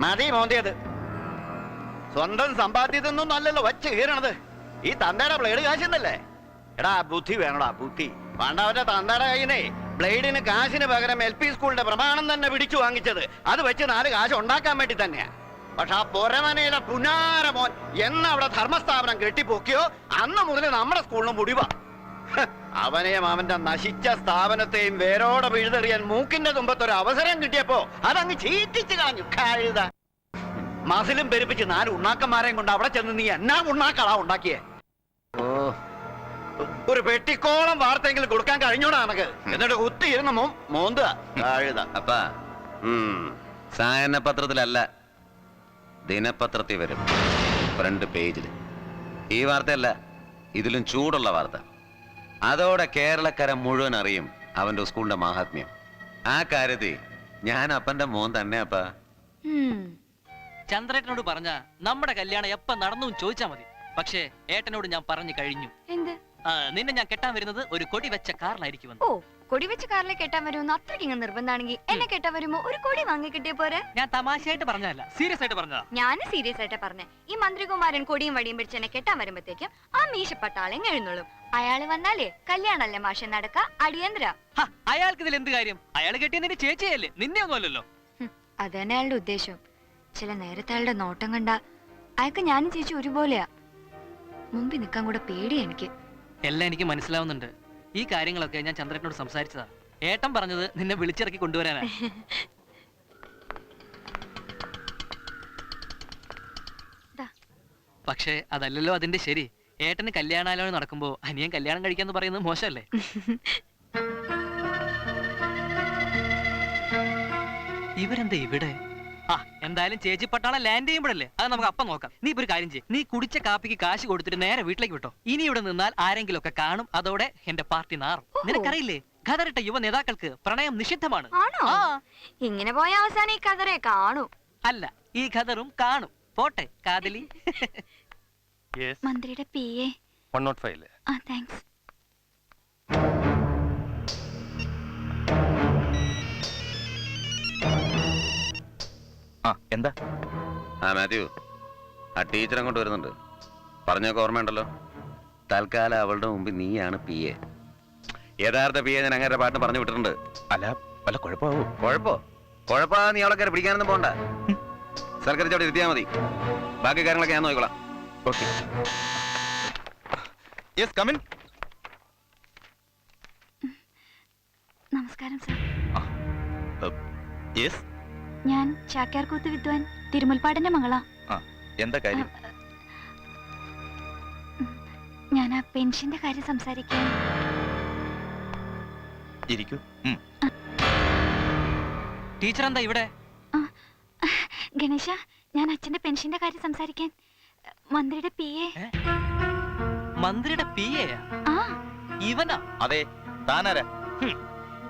മതി മോന്തിയത്. സ്വന്തം സമ്പാദ്യതൊന്നും അല്ലല്ലോ വച്ച് കീറണത്. ഈ തന്തയുടെ ബ്ലേഡ് കാശെന്നല്ലേ? എടാ ബുദ്ധി വേണടാ ബുദ്ധി. പണ്ടവന്റെ തന്തയുടെ കയ്യിനെ ബ്ലേഡിന് കാശിന് പകരം LP സ്കൂളിന്റെ പ്രമാണം തന്നെ പിടിച്ചു വാങ്ങിച്ചത് അത് വെച്ച് 4 കാശ് ഉണ്ടാക്കാൻ വേണ്ടി തന്നെയാ. പക്ഷെ ആ പൊരമനയുടെ പുനാര മോൻ എന്നവിടെ ധർമ്മസ്ഥാപനം കെട്ടിപ്പൊക്കിയോ അന്ന് മുതൽ നമ്മുടെ സ്കൂളിന് മുടിവാ. അവനെയും അവന്റെ നശിച്ച സ്ഥാപനത്തെയും വേരോടെ പിഴുതെറിയാൻ മൂക്കിന്റെ തുമ്പത്തൊരു അവസരം കിട്ടിയപ്പോ അതങ്ങ് ചീറ്റിച്ച് കളഞ്ഞു. കഴുത മസിലും പെരുപ്പിച്ച് 4 ഉണ്ണാക്കന്മാരെയും കൊണ്ട് അവിടെ ചെന്ന് നീ എന്നാ ഉണ്ണാക്കളാ ഉണ്ടാക്കിയേ? ഓ, ഒരു പെട്ടിക്കോളം വാർത്തെങ്കിലും കൊടുക്കാൻ കഴിഞ്ഞോടാ നമുക്ക്. എന്നിട്ട് കുത്തിയിരുന്ന മോന്ത കഴുത. അപ്പാ സായന പത്രത്തിലല്ല, ദിനപത്രത്തിൽ വരും, ഫ്രണ്ട് പേജില്. ഈ വാർത്തയല്ല, ഇതിലും ചൂടുള്ള വാർത്ത. അതോടെ കേരളക്കര മുഴുവൻ അറിയും അവന്റെ സ്കൂളിന്റെ മാഹാത്മ്യം. ആ കാര്യത്തിൽ ഞാൻ അപ്പന്റെ മോൻ തന്നെ. അപ്പാ ചന്ദ്രേട്ടനോട് പറഞ്ഞ നമ്മുടെ കല്യാണം എപ്പ നടന്നു ചോദിച്ചാ മതി. പക്ഷേ ഏട്ടനോട് ഞാൻ പറഞ്ഞു കഴിഞ്ഞു. നിന്നെ ഞാൻ കെട്ടാൻ വരുന്നത് ഒരു കൊടി വെച്ച കാറിലായിരിക്കും. ഓ, കൊടി വെച്ച കാറിലെ കെട്ടാൻ വരുമെന്ന് അത്രയ്ക്ക് നിർബന്ധാണെങ്കിൽ എന്നെ കെട്ടാൻ വരുമ്പോ ഒരു കൊടി വാങ്ങി കിട്ടിയ പോരെ? ഞാൻ തമാശയായിട്ട് പറഞ്ഞല്ല, സീരിയസ് ആയിട്ട് പറഞ്ഞതാ. ഞാൻ സീരിയസ് ആയിട്ട് പറഞ്ഞേ. ഈ മന്ത്രികുമാരൻ കൊടിയും വടിയും പിടിച്ച് എന്നെ കെട്ടാൻ വരുമ്പോഴത്തേക്കും ആ മീശപ്പട്ടാളെ എഴുന്നള്ളും. അയാള് വന്നാലേ കല്യാണല്ലേ മാഷെ നടക്ക അടിയന്തര. അയാൾക്ക് ഇതിൽ എന്ത് കാര്യം? അയാൾ കെട്ടിയ നിന്റെ ചേച്ചിയല്ലേ, നിന്നെ ഒന്നും അല്ലല്ലോ. അതന്നെ അയാളുടെ ഉദ്ദേശം. ചില നേരത്തെ അയാളുടെ നോട്ടം കണ്ട അയാൾക്ക് ഞാനും ചേച്ചി ഒരുപോലെയാ. മുമ്പിൽ നിൽക്കാൻ കൂടെ പേടിയാ എനിക്ക്. എല്ലാം എനിക്ക് മനസ്സിലാവുന്നുണ്ട്. ഈ കാര്യങ്ങളൊക്കെ ഞാൻ ചന്ദ്രനോട് സംസാരിച്ചതാ. ഏട്ടൻ പറഞ്ഞത് നിന്നെ വിളിച്ചിറക്കി കൊണ്ടുവരാനാ. പക്ഷേ അതല്ലല്ലോ അതിന്റെ ശരി. ഏട്ടന് കല്യാണാലോചന നടക്കുമ്പോ അനിയൻ കല്യാണം കഴിക്കാന്ന് പറയുന്നത് മോശമല്ലേ? ഇവരെന്താ ഇവിടെ? എന്തായാലും ചേച്ചി പട്ടാളം ലാൻഡ് ചെയ്യുമ്പോഴല്ലേ, അത് നമുക്ക് അപ്പം നോക്കാം. നീ ഇപ്പൊ ഒരു കാര്യം ചെയ്യ്, നീ കുടിച്ച കാപ്പിക്ക് കാശ് കൊടുത്തിട്ട് നേരെ വീട്ടിലേക്ക് വിട്ടോ. ഇനി ഇവിടെ നിന്നാൽ ആരെങ്കിലും ഒക്കെ കാണും, അതോടെ എന്റെ പാർട്ടി നാറും. നിനക്കറിയില്ലേ, ഖദറിട്ട യുവ നേതാക്കൾക്ക് പ്രണയം നിഷിദ്ധമാണ്. ഇങ്ങനെ പോയ അവസാനം ഈ ഖദറെ കാണൂ. അല്ല, ഈ ഖദറും കാണും. പോട്ടെ കാതലി. മന്ത്രിയുടെ PA 105. താങ്ക്സ്. എന്താ? മാത്യു, ആ ടീച്ചർ അങ്ങോട്ട് വരുന്നുണ്ട്. പറഞ്ഞൊക്കെ ഓർമ്മയുണ്ടല്ലോ. തൽക്കാലം അവളുടെ മുമ്പിൽ നീയാണ് PA. യഥാർത്ഥ PA ഞാൻ അങ്ങനെ പാട്ട് പറഞ്ഞു വിട്ടിട്ടുണ്ട്. അല്ല, വല്ല കുഴപ്പമാവോ? കുഴപ്പമാ നീ അവളെ കയറി പിടിക്കാനൊന്നും പോണ്ട. സൽക്കരിച്ചവിടെ ഇരുത്തിയാ മതി. ബാക്കി കാര്യങ്ങളൊക്കെ ഞാൻ നോക്കിക്കോളാം. ഓക്കെ. Yes, come in. നമസ്കാരം സർ. യെസ്, ഞാൻ ചാക്യാർകൂത്ത് വിദ്വാൻ തിരുമുൽപ്പാടിന്റെ മകളാ. എന്താ കാര്യം? ഞാൻ ആ പെൻഷന്റെ കാര്യം സംസാരിക്കാൻ. ഇരിക്കൂ. ടീച്ചർ എന്താ ഇവിടെ? ഗണേശ, ഞാൻ അച്ഛന്റെ പെൻഷന്റെ കാര്യം സംസാരിക്കാൻ. മന്ത്രിയുടെ PA. മന്ത്രിയുടെ PA? ഇവനാ? അതെ, താനാരാ?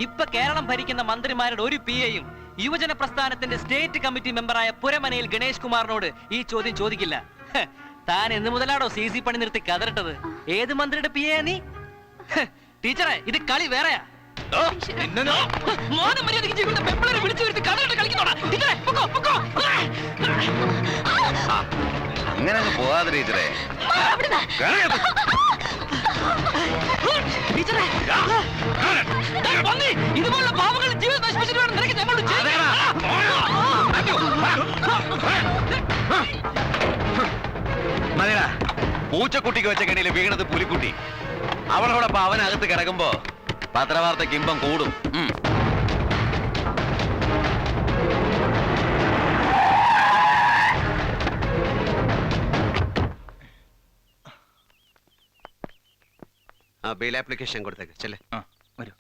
ഇപ്പൊ കേരളം ഭരിക്കുന്ന മന്ത്രിമാരുടെ ഒരു PAയും യുവജന പ്രസ്ഥാനത്തിന്റെ സ്റ്റേറ്റ് കമ്മിറ്റി മെമ്പറായ പുരമനയിൽ ഗണേഷ് കുമാറിനോട് ഈ ചോദ്യം ചോദിക്കില്ല. താൻ എന്ന് മുതലാണോ CC പണി നിർത്തി കതറിട്ടത്? ഏത് മന്ത്രിയുടെ PA നീ? ടീച്ചറെ, ഇത് കളി വേറെയാ. അങ്ങനെ ഒന്ന് പോവാതെ ടീച്ചറെ. ഇതുപോലുള്ള പാവങ്ങളുടെ ജീവിതം നശിപ്പിച്ചിട്ട് വേണം നിനക്ക് ഞങ്ങളോട് മതിടാ. പൂച്ചക്കുട്ടിക്ക് വെച്ച കെണിയിൽ വീണത് പുലിക്കുട്ടി. അവളോടൊപ്പം അവനകത്ത് കിടക്കുമ്പോ പത്രവാർത്തയ്ക്ക് ഇമ്പം കൂടും. ബെയിൽ ആപ്ലിക്കേഷൻ കൊടുത്തേക്ക് ചെല്ലേ. വരൂ.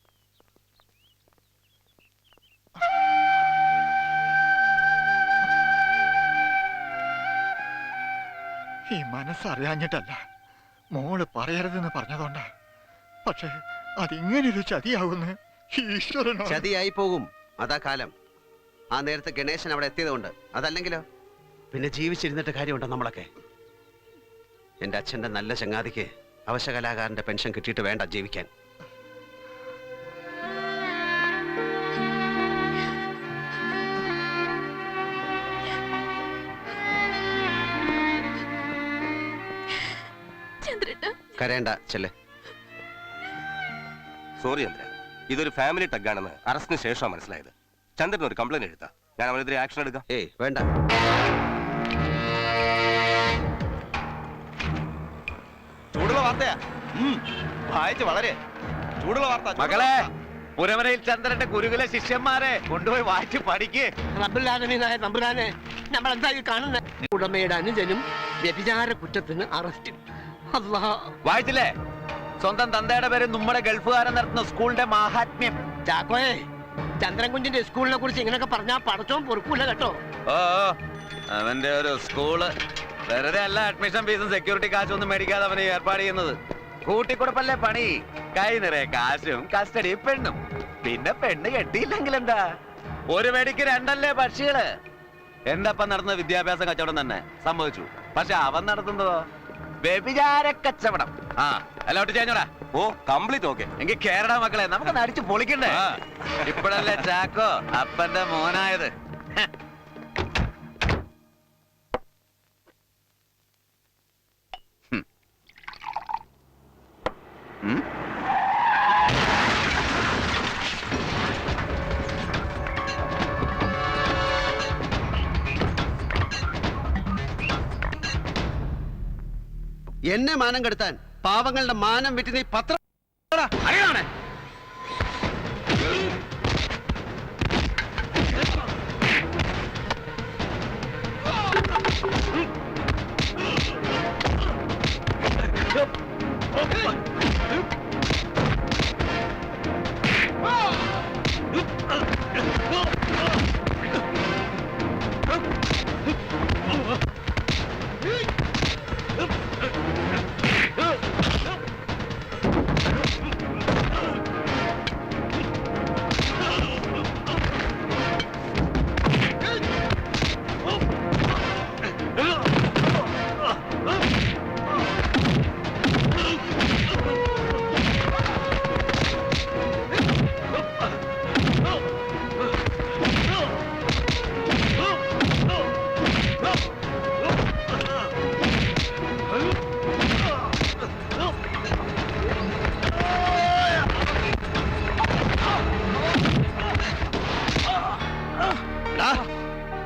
ഈ മനസ്സറിയാഞ്ഞിട്ടല്ല, മോള് പറയരുതെന്ന് പറഞ്ഞതുകൊണ്ടാ. പക്ഷേ അതിങ്ങനൊരു ചതിയാവുന്ന് ഈശ്വരനോ. ചതിയായി പോകും, അതാ കാലം. ആ നേരത്തെ ഗണേശൻ അവിടെ എത്തിയതുകൊണ്ട്. അതല്ലെങ്കിലോ പിന്നെ ജീവിച്ചിരുന്നിട്ട് കാര്യമുണ്ടോ നമ്മളൊക്കെ? എൻ്റെ അച്ഛൻ്റെ നല്ല ചങ്ങാതിക്ക് അവശകലാകാരന്റെ പെൻഷൻ കിട്ടിയിട്ട് വേണ്ട ജീവിക്കാൻ. കരയണ്ട ചെല്ലേ. സോറി ചന്ദ്ര, ഇതൊരു ഫാമിലി ടഗാണെന്ന് അറസ്റ്റിന് ശേഷമാണ് മനസ്സിലായത്. ചന്ദ്രൻ ഒരു കംപ്ലൈന്റ് എഴുതാം, ഞാൻ അവനെതിരെ ആക്ഷൻ എടുക്കാം. ഏയ് വേണ്ട. ചൂടുള്ള വാർത്തയാ. വായിച്ച് വളരെ ചൂടുള്ള വാർത്ത. മകളെ, പുരമനയിൽ ചന്ദ്രന്റെ ഗുരുകുല ശിഷ്യന്മാരെ കൊണ്ടുപോയി വായിച്ച് പഠിക്ക്. റബ്ബുല്ലാലമീനായ തമ്പുരാനെ, നമ്മൾ എന്താ ഈ കാണുന്നത്? ഉടമയുടെ അനുജനും വ്യഭിചാര കുറ്റത്തിന് അറസ്റ്റ്. അല്ലാ, വായിച്ചില്ലേ? സ്വന്തം തന്തയുടെ പേര് നമ്മുടെ ഗൾഫുകാരൻ നടത്തുന്ന സ്കൂളിന്റെ മാഹാത്മ്യം. ചാക്കോയെ, ചന്ദ്രൻകുഞ്ചിന്റെ സ്കൂളിനെ കുറിച്ച് ഇങ്ങനെയൊക്കെ പറഞ്ഞാ പടച്ചോൻ പൊറുക്കൂല കേട്ടോ. ഓ, അവന്റെ ഒരു സ്കൂള് വെറുതെ അല്ല അഡ്മിഷൻ ഫീസും സെക്യൂരിറ്റി കാശും ഒന്നും മേടിക്കാതെ അവന് ഏർപ്പാട് ചെയ്യുന്നത്. കൂട്ടിക്കൊടുപ്പല്ലേ പണി. കൈ നിറയെ കാശും കസ്റ്റഡി പെണ്ണും. പിന്നെ പെണ്ണ് കെട്ടിയില്ലെങ്കിൽ എന്താ? ഒരു വെടിക്ക് രണ്ടല്ലേ പക്ഷികള്. എന്തപ്പം നടന്ന വിദ്യാഭ്യാസ കച്ചവടം തന്നെ സംഭവിച്ചു. പക്ഷെ അവൻ നടത്തുന്നതോ വ്യഭിചാര കച്ചവടം. ആ അല്ലോട്ട് ചേഞ്ഞോടാ. ഓ, കംപ്ലീറ്റ് ഓക്കെ. എങ്കിൽ കേരള മക്കളെ നമുക്ക് നടിച്ചു പൊളിക്കണ്ടേ? ഇപ്പോഴല്ലേ ചാക്കോ അപ്പന്റെ മോനായത്. എന്നെ മാനം കെടുത്താൻ പാവങ്ങളുടെ മാനം വിറ്റ് നീ പത്രം അറിയണേ.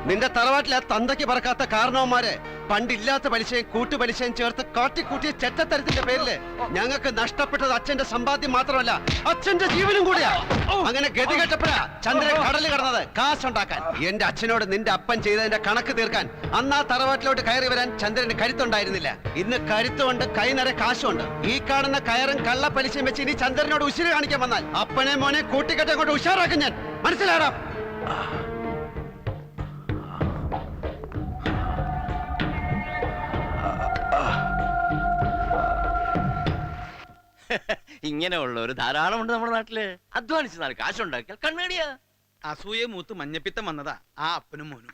നിന്റെ തറവാട്ടിലെ തന്തയ്ക്ക് പറക്കാത്ത കാരണവന്മാരെ പണ്ടില്ലാത്ത പലിശയും കൂട്ടുപലിശയും ചേർത്ത് കാട്ടിക്കൂട്ടിയ ചെറ്റത്തരത്തിന്റെ പേരില് ഞങ്ങൾക്ക് നഷ്ടപ്പെട്ടത് അച്ഛന്റെ സമ്പാദ്യം മാത്രമല്ല, അച്ഛന്റെ ജീവനും കൂടിയാ. അങ്ങനെ ഗതികെട്ടപ്പോഴാ ചന്ദ്രൻ കടല് കടന്നത് കാശുണ്ടാക്കാൻ. എന്റെ അച്ഛനോട് നിന്റെ അപ്പൻ ചെയ്തതിന്റെ കണക്ക് തീർക്കാൻ അന്ന് ആ തറവാട്ടിലോട്ട് കയറി വരാൻ ചന്ദ്രന് കരുത്തുണ്ടായിരുന്നില്ല. ഇന്ന് കരുത്തുകൊണ്ട് കൈ നിറയെ കാശുണ്ട്. ഈ കാണുന്ന കയറും കള്ള പലിശയും വെച്ച് ഇനി ചന്ദ്രനോട് ഉശിര് കാണിക്കാൻ വന്നാൽ അപ്പനെ മോനെ കൂട്ടിക്കെട്ടെ കൊണ്ട് ഉഷാറാക്കും ഞാൻ. മനസ്സിലാടാ? ഇങ്ങനെയുള്ള ഒരു ധാരാളം ഉണ്ട് നമ്മുടെ നാട്ടില്. അധ്വാനിച്ച് നാല് കാശുണ്ടാക്കിയാൽ കണ്ണേടിയാ. അസൂയ മൂത്ത് മഞ്ഞപ്പിത്തം വന്നതാ ആ അപ്പനും മോനും.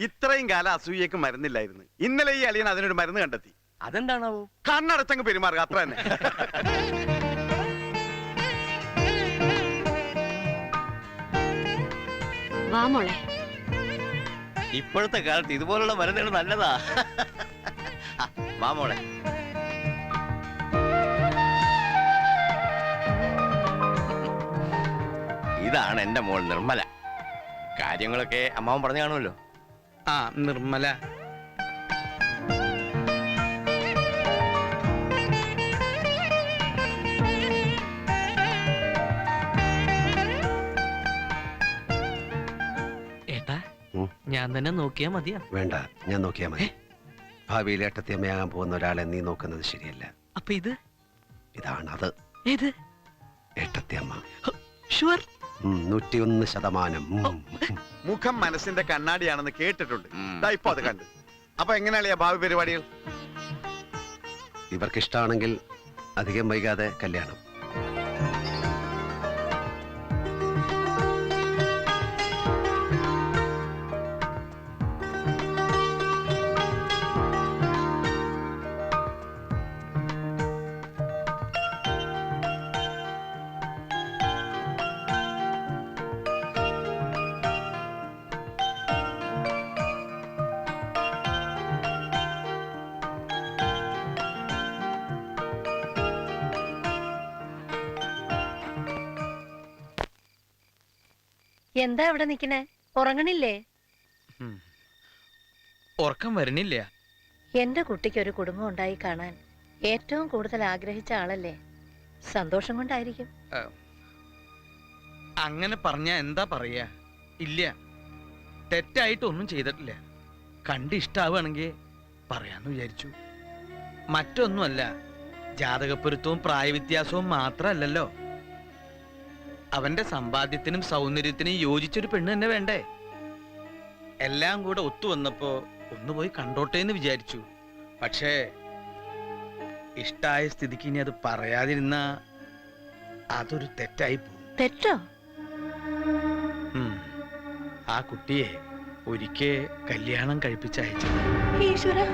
ഇത്രയും കാലം അസൂയക്ക് മരുന്നില്ലായിരുന്നു. ഇന്നലെ ഈ അളിയൻ അതിനൊരു മരുന്ന് കണ്ടെത്തി. അതെന്താണാവോ? കണ്ണടച്ചങ്ങ് പെരുമാറുക, അത്ര തന്നെ. വാ മോളെ. ഇപ്പോഴത്തെ കാലത്ത് ഇതുപോലുള്ള മരുന്നുകൾ നല്ലതാ. വാ മോളെ. ഇതാണ് എന്റെ മോൾ നിർമ്മല. കാര്യങ്ങളൊക്കെ അമ്മാവൻ പറഞ്ഞു കാണുമല്ലോ. ആ നിർമ്മല. ഏട്ടാ, ഞാൻ തന്നെ നോക്കിയാ മതിയാ? വേണ്ട, ഞാൻ നോക്കിയാ മതി. ഭാവിയിൽ ഏട്ടത്തിയമ്മയാകാൻ പോകുന്ന ഒരാളെ നീ നോക്കുന്നത് ശരിയല്ല. അപ്പൊ ഇത് ഇതാണ് അത്. ഏത്? ഏട്ടത്തിയമ്മ. ഷുവർ? 101%. മുഖം മനസ്സിന്റെ കണ്ണാടിയാണെന്ന് കേട്ടിട്ടുണ്ട്. ഇപ്പൊ അത് കണ്ടു. അപ്പൊ എങ്ങനെയാളിയാ ഭാവി പരിപാടികൾ? ഇവർക്കിഷ്ടാണെങ്കിൽ അധികം വൈകാതെ കല്യാണം. എന്താ അവിടെ നിക്കണേ? ഉറങ്ങണില്ലേ? ഉറക്കം വരണില്ല. എന്റെ കുട്ടിക്ക് ഒരു കുടുംബം ഉണ്ടായി കാണാൻ ഏറ്റവും കൂടുതൽ ആഗ്രഹിച്ച ആളല്ലേ? സന്തോഷം കൊണ്ടായിരിക്കും. അങ്ങനെ പറഞ്ഞ എന്താ പറയാ? ഇല്ല, തെറ്റായിട്ടൊന്നും ചെയ്തിട്ടില്ല. കണ്ടിഷ്ടാവുകയാണെങ്കിൽ പറയാന്ന് വിചാരിച്ചു. മറ്റൊന്നുമല്ല, ജാതകപ്പൊരുത്തവും പ്രായവ്യത്യാസവും മാത്രമല്ലല്ലോ, അവന്റെ സമ്പാദ്യത്തിനും സൗന്ദര്യത്തിനും യോജിച്ചൊരു പെണ്ണ് തന്നെ വേണ്ടേ? എല്ലാം കൂടെ ഒത്തു വന്നപ്പോ ഒന്ന് പോയി കണ്ടോട്ടെ എന്ന് വിചാരിച്ചു. പക്ഷേ ഇഷ്ടായ സ്ഥിതിക്ക് ഇനി അത് പറയാതിരുന്ന അതൊരു തെറ്റായി പോകും. തെറ്റോ? ആ കുട്ടിയെ ഒരിക്കൽ കല്യാണം കഴിപ്പിച്ചയച്ചു. ഈശ്വരാ.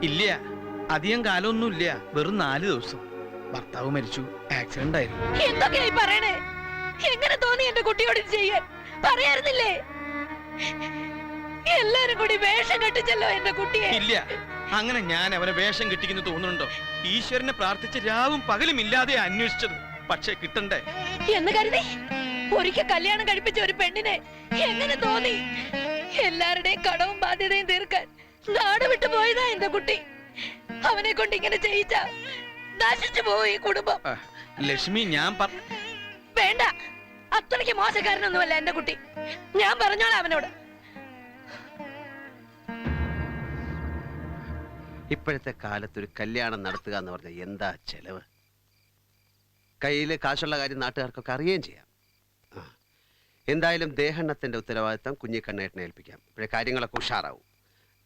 ഇല്ല, അധികം കാലമൊന്നുമില്ല, വെറും 4 ദിവസം. ഭർത്താവ് മരിച്ചു, ആക്സിഡന്റ് ആയിരുന്നു. എന്തൊക്കെയായി പറയണേ? എങ്ങനെ തോന്നി എന്റെ കുട്ടിയോട് ഇത് ചെയ്യാൻ? പറയായിരുന്നില്ലേ? എല്ലാരും കൂടി വേഷം കെട്ടിച്ചല്ലോ എന്റെ കുട്ടിയെ. ഇല്ല, അങ്ങനെ ഞാൻ അവനെ വേഷം കെട്ടിക്കുന്നു തോന്നുന്നുണ്ടോ? ഈശ്വരനെ പ്രാർത്ഥിച്ച് രാവും പകലും ഇല്ലാതെ അന്വേഷിച്ചത്, പക്ഷെ കിട്ടണ്ടേ എന്ന് കരുതി ഒരിക്കൽ കല്യാണം കഴിപ്പിച്ച ഒരു പെണ്ണിനെ എങ്ങനെ തോന്നി? എല്ലാവരുടെയും കടവും ബാധ്യതയും തീർക്കാൻ നാട് വിട്ടു പോയതാ എന്റെ കുട്ടി. അവനെ കൊണ്ട് ഇങ്ങനെ ചെയ്യിച്ച നശിച്ചു പോയി കുടുംബം. ലക്ഷ്മി, ഞാൻ വേണ്ട, അത്രയ്ക്ക് മോശക്കാരനൊന്നുമല്ല എന്റെ കുട്ടി. ഞാൻ പറഞ്ഞോളാം അവനോട്. ഇപ്പോഴത്തെ കാലത്ത് ഒരു കല്യാണം നടത്തുക എന്ന് പറഞ്ഞാൽ എന്താ ചെലവ്? കയ്യിൽ കാശുള്ള കാര്യം നാട്ടുകാർക്കൊക്കെ അറിയുകയും ചെയ്യാം. എന്തായാലും ദേഹണ്ണത്തിന്റെ ഉത്തരവാദിത്തം കുഞ്ഞിക്കണ്ണേട്ടനെ ഏൽപ്പിക്കാം. ഇപ്പോഴേ കാര്യങ്ങളൊക്കെ ഉഷാറാവും.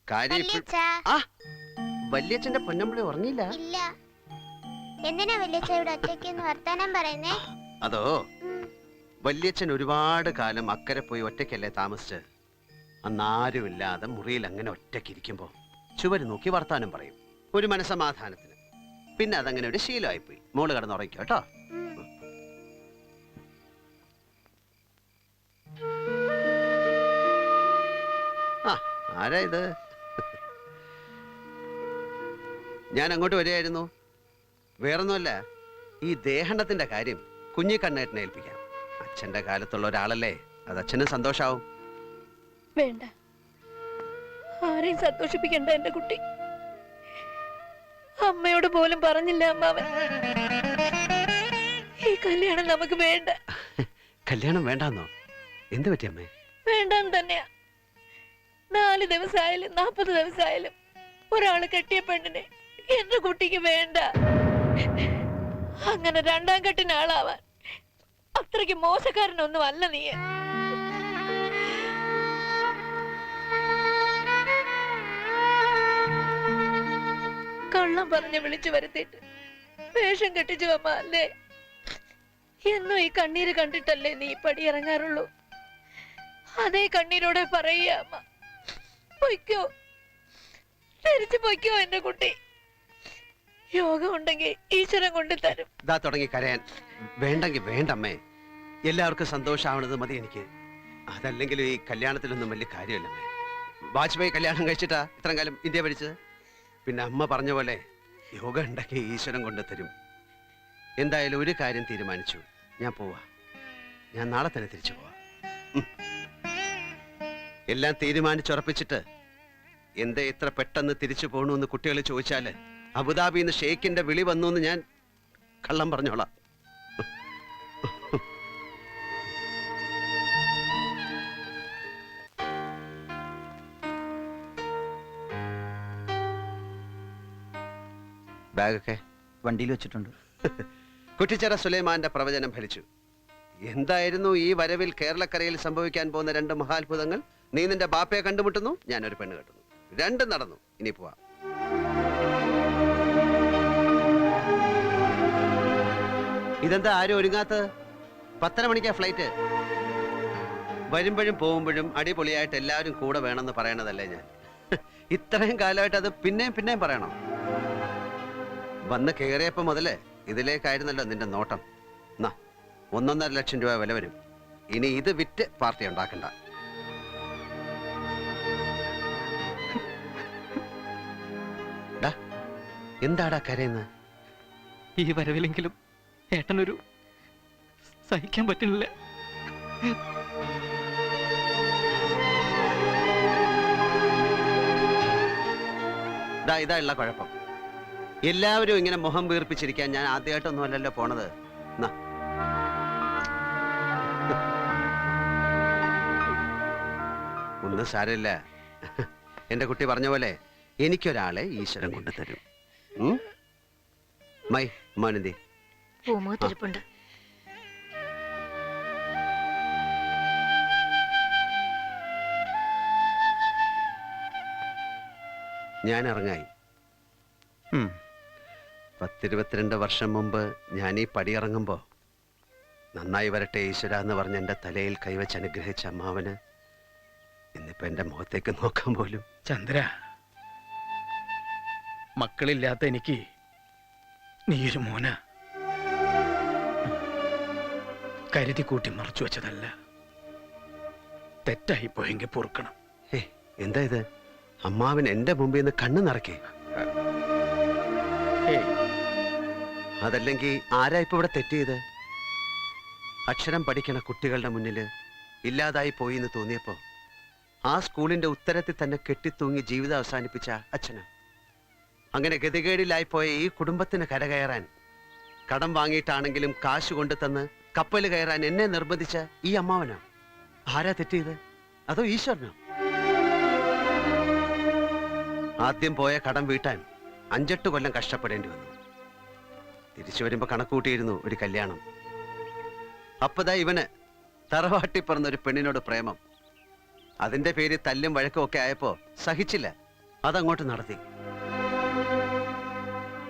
കാര്യം വല്യച്ഛന്റെ പൊന്നമ്പിളി ഉറങ്ങിയില്ല. എന്തിനാ വല്യച്ഛയോട് ഒറ്റയ്ക്ക് വർത്താനം പറയുന്നേ? അതോ, വല്യച്ഛൻ ഒരുപാട് കാലം അക്കരെ പോയി ഒറ്റയ്ക്കല്ലേ താമസിച്ച്. അന്നാരുമില്ലാതെ മുറിയിൽ അങ്ങനെ ഒറ്റയ്ക്കിരിക്കുമ്പോ ചുവര് നോക്കി വർത്താനം പറയും, ഒരു മനസമാധാനത്തിന്. പിന്നെ അതങ്ങനെ ഒരു ശീലമായിപ്പോയി. മോള് കിടന്നുറങ്ങിക്കോ കേട്ടോ. ആ, ആരാ ഇത്? ഞാൻ അങ്ങോട്ട് വരികയായിരുന്നു. വേറൊന്നുമല്ല, ഈ ദേഹണ്ണത്തിന്റെ കാര്യം കുഞ്ഞിക്കണ്ണേട്ടനെ ഏൽപ്പിക്കാം. അച്ഛന്റെ കാലത്തുള്ള ഒരാളല്ലേ, അത് അച്ഛനും സന്തോഷാവും. വേണ്ട, ആരെയും സന്തോഷിപ്പിക്കണ്ട എന്റെ കുട്ടി. അമ്മയോട് പോലും പറഞ്ഞില്ല അമ്മാവൻ. ഈ കല്യാണം നമുക്ക് വേണ്ട. കല്യാണം വേണ്ടാന്നോ? എന്ത് പറ്റി അമ്മേ? വേണ്ടെന്ന് തന്നെയാ. 4 ദിവസമായാലും 40 ദിവസമായാലും ഒരാള് കെട്ടിയ പെണ്ണിനെ എന്റെ കുട്ടിക്ക് വേണ്ട. അങ്ങനെ 2ാം കെട്ടിന് ആളാവാൻ അത്രയ്ക്ക് മോശക്കാരനൊന്നും അല്ല നീ. കള്ളം പറഞ്ഞ് വിളിച്ചു വരുത്തിയിട്ട് വേഷം കെട്ടിച്ചു അമ്മ അല്ലേ? എന്നും ഈ കണ്ണീര് കണ്ടിട്ടല്ലേ നീ പടിയിറങ്ങാറുള്ളൂ? അതേ കണ്ണീരോടെ പറയുക അമ്മ. പൊയ്ക്കോ, തിരിച്ചു പൊയ്ക്കോ എന്റെ കുട്ടി. യോഗം ഉണ്ടെങ്കിൽ ഈശ്വരൻ കൊണ്ട് തരും. ഇതാ തുടങ്ങി കരയാൻ. വേണ്ടെങ്കിൽ വേണ്ടമ്മേ, എല്ലാവർക്കും സന്തോഷമാവണത് മതി എനിക്ക്. അതല്ലെങ്കിലും ഈ കല്യാണത്തിലൊന്നും വലിയ കാര്യമല്ലമ്മേ. വാജ്പേയി കല്യാണം കഴിച്ചിട്ടാ ഇത്രയും കാലം ഇന്ത്യ ഭരിച്ചത്. പിന്നെ അമ്മ പറഞ്ഞ പോലെ യോഗം ഉണ്ടെങ്കിൽ ഈശ്വരൻ കൊണ്ട് തരും. എന്തായാലും ഒരു കാര്യം തീരുമാനിച്ചു, ഞാൻ പോവാ. ഞാൻ നാളെ തന്നെ തിരിച്ചു പോവാ. എല്ലാം തീരുമാനിച്ചുറപ്പിച്ചിട്ട് എന്താ ഇത്ര പെട്ടെന്ന് തിരിച്ചു പോകണമെന്ന് കുട്ടികൾ ചോദിച്ചാല് അബുദാബിന്ന് ഷെയ്ഖിന്റെ വിളി വന്നു എന്ന് ഞാൻ കള്ളം പറഞ്ഞോളാം. ബാഗൊക്കെ വണ്ടിയിൽ വെച്ചിട്ടുണ്ട്. കുറ്റിച്ചിറ സുലൈമാന്റെ പ്രവചനം ഫലിച്ചു. എന്തായിരുന്നു ഈ വരവിൽ കേരളക്കരയിൽ സംഭവിക്കാൻ പോകുന്ന 2 മഹാത്ഭുതങ്ങൾ? നീ നിന്റെ ബാപ്പയെ കണ്ടുമുട്ടുന്നു, ഞാനൊരു പെണ്ണ് കെട്ടുന്നു. 2 നടന്നു. ഇനി പോവാ. ഇതെന്താ ആരും ഒരുങ്ങാത്തത്? 10:30 മണിക്കാ ഫ്ലൈറ്റ്. വരുമ്പോഴും പോകുമ്പോഴും അടിപൊളിയായിട്ട് എല്ലാവരും കൂടെ വേണമെന്ന് പറയണതല്ലേ ഞാൻ. ഇത്രയും കാലമായിട്ട് അത് പിന്നെയും പറയണോ? വന്ന് കയറിയപ്പോ മുതലേ ഇതിലേക്കായിരുന്നല്ലോ നിന്റെ നോട്ടം. 1.5 ലക്ഷം രൂപ വില വരും. ഇനി ഇത് വിറ്റ് പാർട്ടി ഉണ്ടാക്കണ്ട. എന്താടാ കരയുന്നത്? ഈ വരവിലെങ്കിലും ഏട്ടനൊരു സഹിക്കാൻ പറ്റുന്നില്ല. ഇതാ ഉള്ള കുഴപ്പം. എല്ലാവരും ഇങ്ങനെ മുഖം വീർപ്പിച്ചിരിക്കാൻ ഞാൻ ആദ്യമായിട്ടൊന്നും അല്ലല്ലോ പോണത്. നാ. ഒന്നും സാരമില്ല. എന്റെ കുട്ടി പറഞ്ഞ പോലെ എനിക്കൊരാളെ ഈശ്വരൻ കൊണ്ടുതരും. മൈ മോനന്തി പൂമുഖത്തിരിപ്പുണ്ട്. ഞാൻ ഇറങ്ങായി. 10-22 വർഷം മുമ്പ് ഞാൻ ഈ പടിയിറങ്ങുമ്പോ നന്നായി വരട്ടെ ഈശ്വര എന്ന് പറഞ്ഞ് എന്റെ തലയിൽ കൈവച്ച് അനുഗ്രഹിച്ച അമ്മാവന് ഇന്നിപ്പോ എന്റെ മുഖത്തേക്ക് നോക്കാൻ പോലും. ചന്ദ്ര, മക്കളില്ലാത്ത എനിക്ക് നീയൊരു മോന. കരുതി കൂട്ടി മറച്ചു വെച്ചതല്ല. തെറ്റായി പോയെങ്കിൽ പൊറുക്കണം. എന്താ ഇത്? അമ്മാവൻ എന്റെ മുമ്പിൽ നിന്ന് കണ്ണു നിറയ്ക്കേ. അതല്ലെങ്കിൽ ആരാ ഇപ്പൊ ഇവിടെ തെറ്റിയത്? അക്ഷരം പഠിക്കണ കുട്ടികളുടെ മുന്നില് ഇല്ലാതായി പോയി എന്ന് തോന്നിയപ്പോ ആ സ്കൂളിന്റെ ഉത്തരത്തിൽ തന്നെ കെട്ടിത്തൂങ്ങി ജീവിതം അവസാനിപ്പിച്ച അച്ഛന്, അങ്ങനെ ഗതികേടിലായി പോയ ഈ കുടുംബത്തിന് കരകയറാൻ കടം വാങ്ങിയിട്ടാണെങ്കിലും കാശ് കൊണ്ടു തന്ന് കപ്പൽ കയറാൻ എന്നെ നിർബന്ധിച്ച ഈ അമ്മാവനോ? ആരാ തെറ്റിയത്? അതോ ഈശ്വരനോ? ആദ്യം പോയ കടം വീട്ടാൻ 5-8 കൊല്ലം കഷ്ടപ്പെടേണ്ടി വന്നു. തിരിച്ചു വരുമ്പോ കണക്കൂട്ടിയിരുന്നു ഒരു കല്യാണം. അപ്പതാ ഇവന് തറവാട്ടി പറഞ്ഞൊരു പെണ്ണിനോട് പ്രേമം. അതിന്റെ പേര് തല്ലും വഴക്കും ഒക്കെ ആയപ്പോ സഹിച്ചില്ല, അതങ്ങോട്ട് നടത്തി.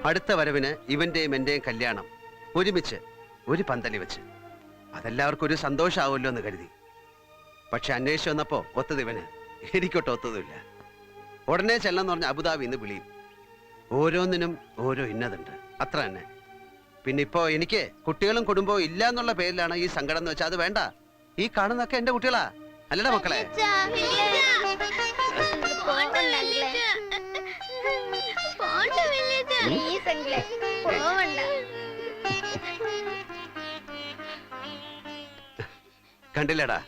അടുത്ത വരവിന് ഇവന്റെയും എന്റെയും കല്യാണം ഒരുമിച്ച് ഒരു പന്തലി വെച്ച്. അതെല്ലാവർക്കും ഒരു സന്തോഷമാവുമല്ലോ എന്ന് കരുതി. പക്ഷെ അന്വേഷിച്ചു വന്നപ്പോ ഒത്തത് ഇവന്, എനിക്കൊട്ട് ഒത്തതുമില്ല. ഉടനെ ചെല്ലെന്ന് പറഞ്ഞ അബുദാബി ഇന്ന് വിളിയും. ഓരോന്നിനും ഓരോ ഇന്നതുണ്ട്, അത്ര തന്നെ. പിന്നെ ഇപ്പോ എനിക്ക് കുട്ടികളും കുടുംബവും ഇല്ല എന്നുള്ള പേരിലാണ് ഈ സങ്കടം എന്ന് വെച്ചാൽ അത് വേണ്ട. ഈ കാണുന്നൊക്കെ എന്റെ കുട്ടികളാ, അല്ലടാ മക്കളെ? കണ്ടില്ലടാ,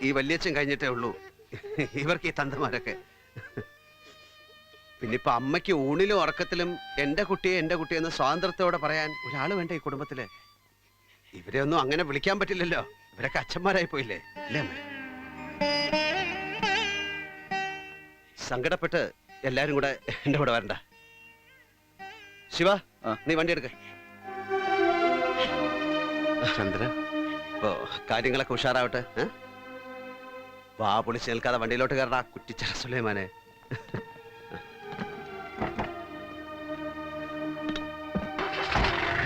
ഈ വല്യച്ഛൻ കഴിഞ്ഞിട്ടേ ഉള്ളൂ ഇവർക്ക് ഈ തന്തമാരൊക്കെ. പിന്നിപ്പോ അമ്മയ്ക്ക് ഊണിലും ഉറക്കത്തിലും എന്റെ കുട്ടിയെന്ന് സ്വാതന്ത്ര്യത്തോടെ പറയാൻ ഒരാള് വേണ്ട ഈ കുടുംബത്തില്. ഇവരെ ഒന്നും അങ്ങനെ വിളിക്കാൻ പറ്റില്ലല്ലോ, ഇവരൊക്കെ അച്ഛന്മാരായി പോയില്ലേ, അല്ലേ അമ്മ? സങ്കടപ്പെട്ട് എല്ലാരും കൂടെ എന്റെ കൂടെ വരണ്ട. ശിവ, നീ വണ്ടി എടുക്ക. ചന്ദ്ര, ഇപ്പോ കാര്യങ്ങളൊക്കെ ഉഷാറാവട്ടെ. വാ പൊളിച്ച് നിൽക്കാതെ വണ്ടിയിലോട്ട് കയറടാ കുറ്റിച്ചറ സുലൈമാനെ.